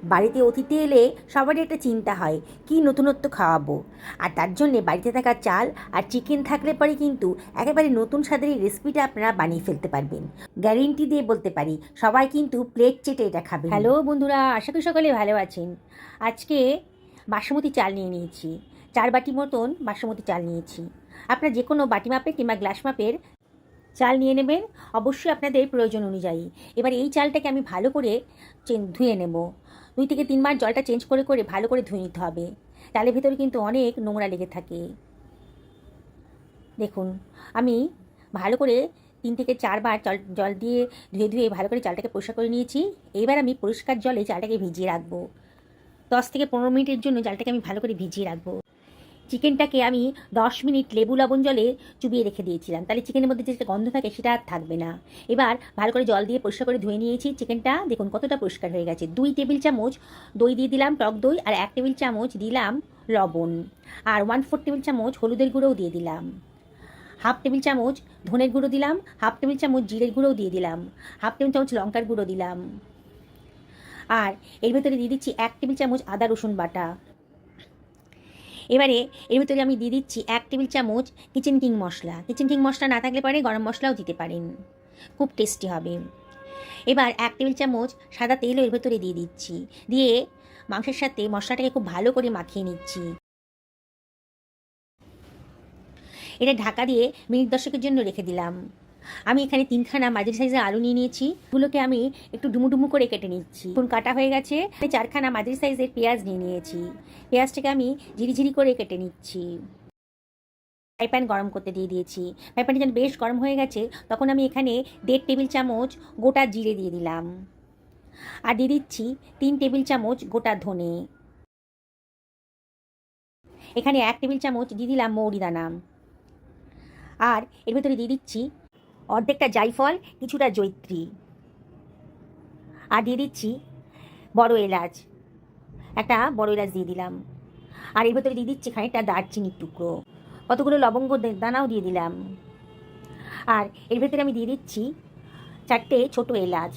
বাড়িতে অতিথি এলে সবারই একটা চিন্তা হয় কি নতুনত্ব খাওয়াবো। আর তার জন্যে বাড়িতে থাকা চাল আর চিকেন থাকলে পরে কিন্তু একেবারে নতুন স্বাদের এই রেসিপিটা আপনারা বানিয়ে ফেলতে পারবেন। গ্যারেন্টি দিয়ে বলতে পারি সবাই কিন্তু প্লেট চেটে এটা খাবে। হ্যালো বন্ধুরা, আশা করি সকলে ভালো আছেন। আজকে বাসমতি চাল নিয়ে নিয়েছি, 4 বাটি মতন বাসমতি চাল নিয়েছি। আপনারা যে কোনো বাটি মাপের কিংবা গ্লাস মাপের চাল নিয়ে নেবেন, অবশ্যই আপনাদের প্রয়োজন অনুযায়ী। এবার এই চালটাকে আমি ভালো করে ধুয়ে নেব। 2 থেকে 3 বার জলটা চেঞ্জ করে করে ভালো করে ধুয়ে নিতে হবে। চালের ভিতরে কিন্তু অনেক নোংরা লেগে থাকে। দেখুন, আমি ভালো করে 3 থেকে 4 বার জল দিয়ে ধুয়ে ধুয়ে ভালো করে চালটাকে পরিষ্কার করে নিয়েছি। এইবার আমি পরিষ্কার জলে চালটাকে ভিজিয়ে রাখবো। 10 থেকে 15 মিনিটের জন্য চালটাকে আমি ভালো করে ভিজিয়ে রাখবো। চিকেনটাকে আমি 10 মিনিট লেবু লবণ জলে চুবিয়ে রেখে দিয়েছিলাম, তাহলে চিকেনের মধ্যে যে গন্ধ থাকে সেটা আর থাকবে না। এবার ভালো করে জল দিয়ে পরিষ্কার করে ধুয়ে নিয়েছি চিকেনটা। দেখুন কতটা পরিষ্কার হয়ে গেছে। 2 টেবিল চামচ দই দিয়ে দিলাম, টক দই, আর 1 টেবিল চামচ দিলাম লবণ, আর 1/4 টেবিল চামচ হলুদের গুঁড়োও দিয়ে দিলাম, 1/2 টেবিল চামচ ধনের গুঁড়ো দিলাম, 1/2 টেবিল চামচ জিরের গুঁড়োও দিয়ে দিলাম, 1/2 টেবিল চামচ লঙ্কার গুঁড়ো দিলাম, আর এর ভেতরে দিয়ে দিচ্ছি 1 টেবিল চামচ আদা রসুন বাটা। এবারে এর ভিতরে আমি দিয়ে দিচ্ছি 1 টেবিল চামচ কিচেন কিং মশলা। কিচেন কিং মশলা না থাকলে পরে গরম মশলাও দিতে পারেন, খুব টেস্টি হবে। এবার 1 টেবিল চামচ সাদা তেলও এর ভেতরে দিয়ে দিচ্ছি, দিয়ে মাংসের সাথে মশলাটাকে খুব ভালো করে মাখিয়ে নিচ্ছি। এটা ঢাকা দিয়ে মিনিট 10 জন্য রেখে দিলাম। আমি এখানে 3খানা মাঝারি সাইজের আলু নিয়ে নিয়েছি, এগুলোকে আমি একটু ডুমু ডুমু করে কেটে নিচ্ছি। এখন কাটা হয়ে গেছে। 4খানা মাঝারি সাইজের পেঁয়াজ নিয়ে নিয়েছি, পেঁয়াজটাকে আমি ঝিরিঝিরি করে কেটে নিচ্ছি। ফ্রাই প্যান গরম করতে দিয়ে দিয়েছি। ফ্রাই প্যানটা যখন বেশ গরম হয়ে গেছে তখন আমি এখানে 1.5 টেবিল চামচ গোটা জিরে দিয়ে দিলাম, আর দিয়ে দিচ্ছি 3 টেবিল চামচ গোটা ধনে। এখানে 1 টেবিল চামচ দিয়ে দিলাম মৌরি দানা, আর এর ভেতরে দিয়ে দিচ্ছি অর্ধেকটা জায়ফল, কিছুটা জয়িত্রী, আর দিয়ে দিচ্ছি বড় এলাচ, একটা বড় এলাচ দিয়ে দিলাম, আর এর ভেতরে দিয়ে দিচ্ছি খানিকটা দারচিনির টুকরো, কতগুলো লবঙ্গ দানাও দিয়ে দিলাম, আর এর ভেতরে আমি দিয়ে দিচ্ছি 4টে ছোট এলাচ,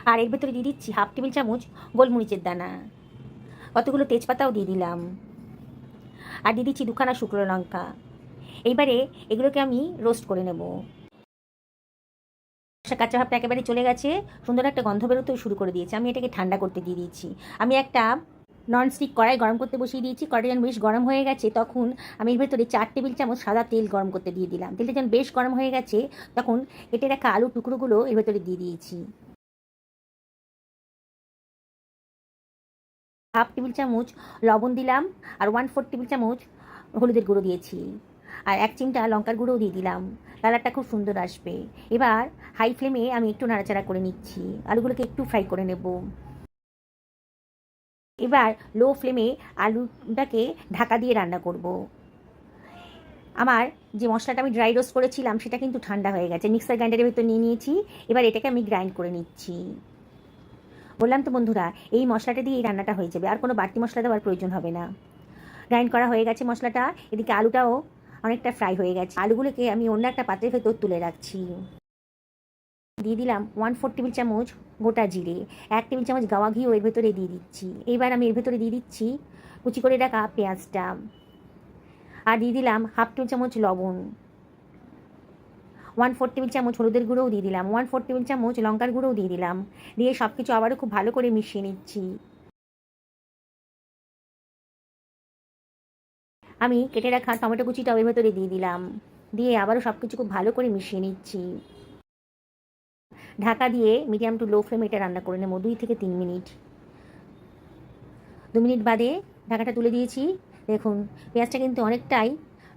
আর এর ভেতরে দিয়ে দিচ্ছি 1/2 টেবিল চামচ গোলমরিচের দানা, কতগুলো তেজপাতাও দিয়ে দিলাম, আর দিয়ে দিচ্ছি 2খানা শুকনো লঙ্কা। এইবারে এগুলোকে আমি রোস্ট করে নেব। কাঁচা ভাবটা একেবারে চলে গেছে, সুন্দর একটা গন্ধ বেরোতেও শুরু করে দিয়েছে। আমি এটাকে ঠান্ডা করতে দিয়ে দিয়েছি। আমি একটা ননস্টিক কড়াই গরম করতে বসিয়ে দিয়েছি। কড়াইটা যখন বেশ গরম হয়ে গেছে তখন আমি এর ভেতরে 4 টেবিল চামচ সাদা তেল গরম করতে দিয়ে দিলাম। তেলটা যখন বেশ গরম হয়ে গেছে তখন কেটে রাখা আলুর টুকরোগুলো এর ভেতরে দিয়ে দিয়েছি। 1/2 টেবিল চামচ লবণ দিলাম, আর 1/4 টেবিল চামচ হলুদের গুঁড়ো দিয়েছি, আর 1 চিমটা লঙ্কার গুঁড়োও দিয়ে দিলাম। কালারটা খুব সুন্দর আসবে। এবার হাই ফ্লেমে আমি একটু নাড়াচাড়া করে নিচ্ছি, আলুগুলোকে একটু ফ্রাই করে নেব। এবার লো ফ্লেমে আলুটাকে ঢাকা দিয়ে রান্না করব। আমার যে মশলাটা আমি ড্রাই রোস্ট করেছিলাম সেটা কিন্তু ঠান্ডা হয়ে গেছে, মিক্সার গ্রাইন্ডারের ভেতর নিয়ে নিয়েছি। এবার এটাকে আমি গ্রাইন্ড করে নিচ্ছি। বললাম তো বন্ধুরা, এই মশলাটা দিয়ে এই রান্নাটা হয়ে যাবে, আর কোনো বাড়তি মশলা দেওয়ার প্রয়োজন হবে না। গ্রাইন্ড করা হয়ে গেছে মশলাটা। এদিকে আলুটাও অনেকটা ফ্রাই হয়ে গেছে। আলুগুলোকে আমি অন্য একটা পাত্রের ভেতর তুলে রাখছি। দিয়ে দিলাম 1/4 টেবিল চামচ গোটা জিরে, 1 টেবিল চামচ গাওয়া ঘিও এর ভেতরে দিয়ে দিচ্ছি। এইবার আমি এর ভেতরে দিয়ে দিচ্ছি কুচি করে রাখা পেঁয়াজটা, আর দিয়ে দিলাম 1/2 টেবিল চামচ লবণ, 1/4 টেবিল চামচ হলুদের গুঁড়োও দিয়ে দিলাম, 1/4 টেবিল চামচ লঙ্কার গুঁড়োও দিয়ে দিলাম। দিয়ে সব কিছু আবারও খুব ভালো করে মিশিয়ে নিচ্ছি। আমি কেটে রাখা টমেটো কুচিটাও এর ভেতরে দিয়ে দিলাম, দিয়ে আবারও সব কিছু খুব ভালো করে মিশিয়ে নিচ্ছি। ঢাকা দিয়ে মিডিয়াম টু লো ফ্লেমে এটা রান্না করে নেব 2 থেকে 3 মিনিট। 2 মিনিট বাদে ঢাকাটা তুলে দিয়েছি। দেখুন পেঁয়াজটা কিন্তু অনেকটাই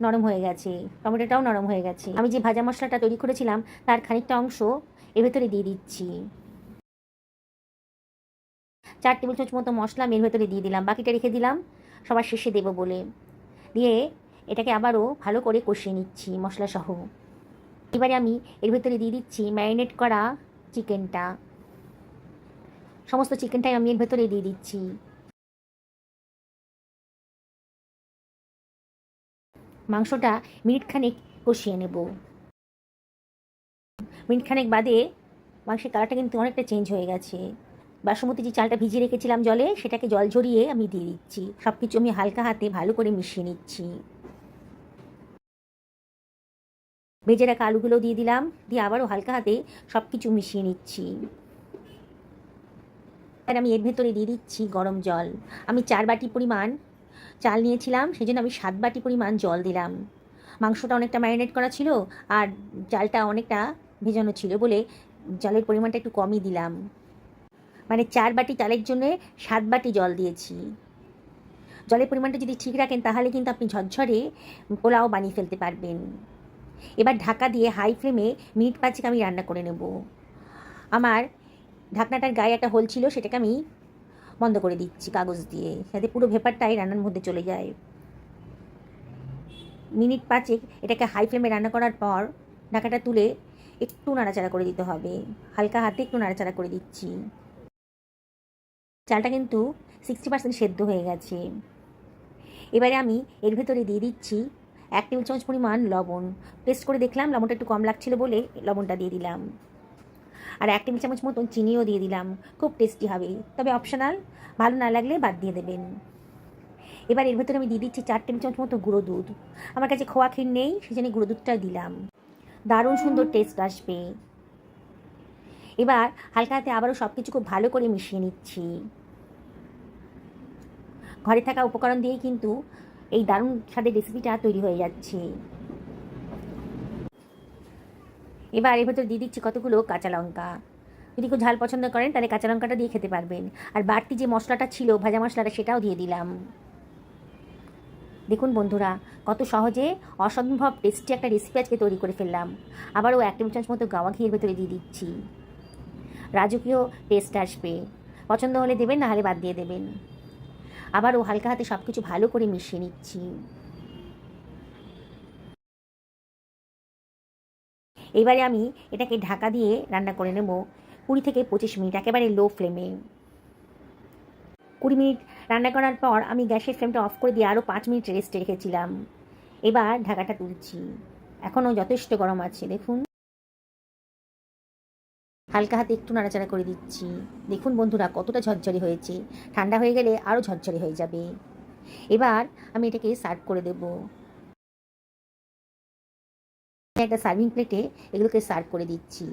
নরম হয়ে গেছে, টমেটোটাও নরম হয়ে গেছে। আমি যে ভাজা মশলাটা তৈরি করেছিলাম তার খানিকটা অংশ এর ভেতরে দিয়ে দিচ্ছি। 4 টেবিল চামচ মতো মশলা আমি এর ভেতরে দিয়ে দিলাম, বাকিটা রেখে দিলাম সবার শেষে দেবো বলে। দিয়ে এটাকে আবারও ভালো করে কষিয়ে নিচ্ছি মশলা সহ। এবারে আমি এর ভেতরে দিয়ে দিচ্ছি ম্যারিনেট করা চিকেনটা। সমস্ত চিকেনটাই আমি এর ভেতরে দিয়ে দিচ্ছি। মাংসটা মিনিট খানেক কষিয়ে নেব। মিনিট খানেক বাদে মাংসের কালারটা কিন্তু অনেকটা চেঞ্জ হয়ে গেছে। বাসমতি যে চালটা ভিজিয়ে রেখেছিলাম জলে, সেটাকে জল ঝরিয়ে আমি দিয়ে দিচ্ছি। সব কিছু আমি হালকা হাতে ভালো করে মিশিয়ে নিচ্ছি। ভেজে রাখা আলুগুলো দিয়ে দিলাম, দিয়ে আবারও হালকা হাতে সব কিছু মিশিয়ে নিচ্ছি। আর আমি এর ভেতরে দিয়ে দিচ্ছি গরম জল। আমি 4 বাটি পরিমাণ চাল নিয়েছিলাম, সেই জন্য আমি 7 বাটি পরিমাণ জল দিলাম। মাংসটা অনেকটা ম্যারিনেট করা ছিল আর চালটা অনেকটা ভেজানো ছিল বলে জলের পরিমাণটা একটু কমই দিলাম। মানে 4 বাটি চালের জন্য 7 বাটি জল দিয়েছি। জলের পরিমাণটা যদি ঠিক রাখেন তাহলে কিন্তু আপনি ঝরঝরে পোলাও বানিয়ে ফেলতে পারবেন। এবার ঢাকা দিয়ে হাই ফ্লেমে মিনিট 5 আমি রান্না করে নেব। আমার ঢাকনাটার গায়ে একটা হোল ছিল, সেটাকে আমি বন্ধ করে দিচ্ছি কাগজ দিয়ে, যাতে পুরো ভেপারটাই রান্নার মধ্যে চলে যায়। মিনিট 5 এটাকে হাই ফ্লেমে রান্না করার পর ঢাকাটা তুলে একটু নাড়াচাড়া করে দিতে হবে। হালকা হাতে একটু নাড়াচাড়া করে দিচ্ছি। চালটা কিন্তু 60% সেদ্ধ হয়ে গেছে। এবারে আমি এর ভেতরে দিয়ে দিচ্ছি 1 টেবিল চামচ পরিমাণ লবণ। টেস্ট করে দেখলাম লবণটা একটু কম লাগছিল বলে লবণটা দিয়ে দিলাম। আর 1 টেবিল চামচ মতন চিনিও দিয়ে দিলাম। খুব টেস্টি হবে, তবে অপশনাল, ভালো না লাগলে বাদ দিয়ে দেবেন। এবার এর ভেতরে আমি দিয়ে দিচ্ছি 4 টেবিল চামচ মতো গুঁড়ো দুধ। আমার কাছে খোয়া ক্ষীর নেই, সেজন্য গুঁড়ো দুধটা দিলাম। দারুণ সুন্দর টেস্ট আসবে। এবার হালকা হাতে আবারও সব কিছু খুব ভালো করে মিশিয়ে নিচ্ছি। ঘরে থাকা উপকরণ দিয়েই কিন্তু এই দারুণ স্বাদের রেসিপিটা তৈরি হয়ে যাচ্ছে। এবার এর ভেতর দিয়ে দিচ্ছি কতগুলো কাঁচা লঙ্কা। যদি কেউ ঝাল পছন্দ করেন তাহলে কাঁচা লঙ্কাটা দিয়ে খেতে পারবেন। আর বাড়তি যে মশলাটা ছিল, ভাজা মশলাটা, সেটাও দিয়ে দিলাম। দেখুন বন্ধুরা, কত সহজে অসম্ভব টেস্টি একটা রেসিপি আজকে তৈরি করে ফেললাম। আবারও 1 টেবিল চামচ মতো গাওয়া ঘিয়ের ভেতরে দিয়ে দিচ্ছি। রাজকীয় টেস্ট আসবে। পছন্দ হলে দেবেন, না হলে বাদ দিয়ে দেবেন। আবারও হালকা হাতে সব কিছু ভালো করে মিশিয়ে নিচ্ছি। এবারে আমি এটাকে ঢাকা দিয়ে রান্না করে নেব 20 থেকে 25 মিনিট, একেবারে লো ফ্লেমে। 20 মিনিট রান্না করার পর আমি গ্যাসের ফ্লেমটা অফ করে দিয়ে আরও 5 মিনিট রেস্টে রেখেছিলাম। এবার ঢাকাটা তুলছি। এখনও যথেষ্ট গরম আছে, দেখুন। হালকা হাতে একটু নাড়াচাড়া করে দিচ্ছি। দেখুন বন্ধুরা, কতটা ঝরঝরে হয়েছে। ঠান্ডা হয়ে গেলে আরও ঝরঝরে হয়ে যাবে। এবার আমি এটাকে সার্ভ করে দেব। একটা সার্ভিং প্লেটে এগুলোকে সার্ভ করে দিচ্ছি।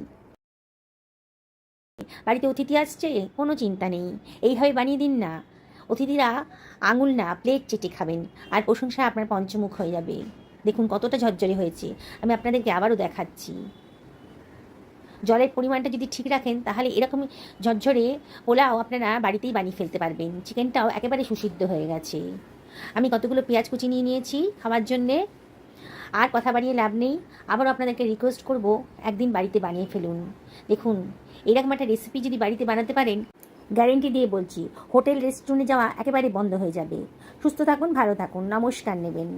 বাড়িতে অতিথি আসছে, কোনো চিন্তা নেই, এইভাবে বানিয়ে দিন না। অতিথিরা আঙুল না প্লেট চেটে খাবেন, আর প্রশংসা আপনার পঞ্চমুখ হয়ে যাবে। দেখুন কতটা ঝরঝরে হয়েছে। আমি আপনাদেরকে আবারও দেখাচ্ছি। জলের পরিমাণটা যদি ঠিক রাখেন তাহলে এরকমই ঝরঝরে পোলাও আপনারা বাড়িতেই বানিয়ে ফেলতে পারবেন। চিকেনটাও একেবারে সুসিদ্ধ হয়ে গেছে। আমি কতগুলো পেঁয়াজ কুচি নিয়ে নিয়েছি খাওয়ার জন্যে। আর কথা বাড়িয়ে লাভ নেই, আবারও আপনাদেরকে রিকোয়েস্ট করব, একদিন বাড়িতে বানিয়ে ফেলুন। দেখুন, এরকম একটা রেসিপি যদি বাড়িতে বানাতে পারেন, গ্যারেন্টি দিয়ে বলছি হোটেল রেস্টুরেন্টে যাওয়া একেবারে বন্ধ হয়ে যাবে। সুস্থ থাকুন, ভালো থাকুন, নমস্কার নেবেন।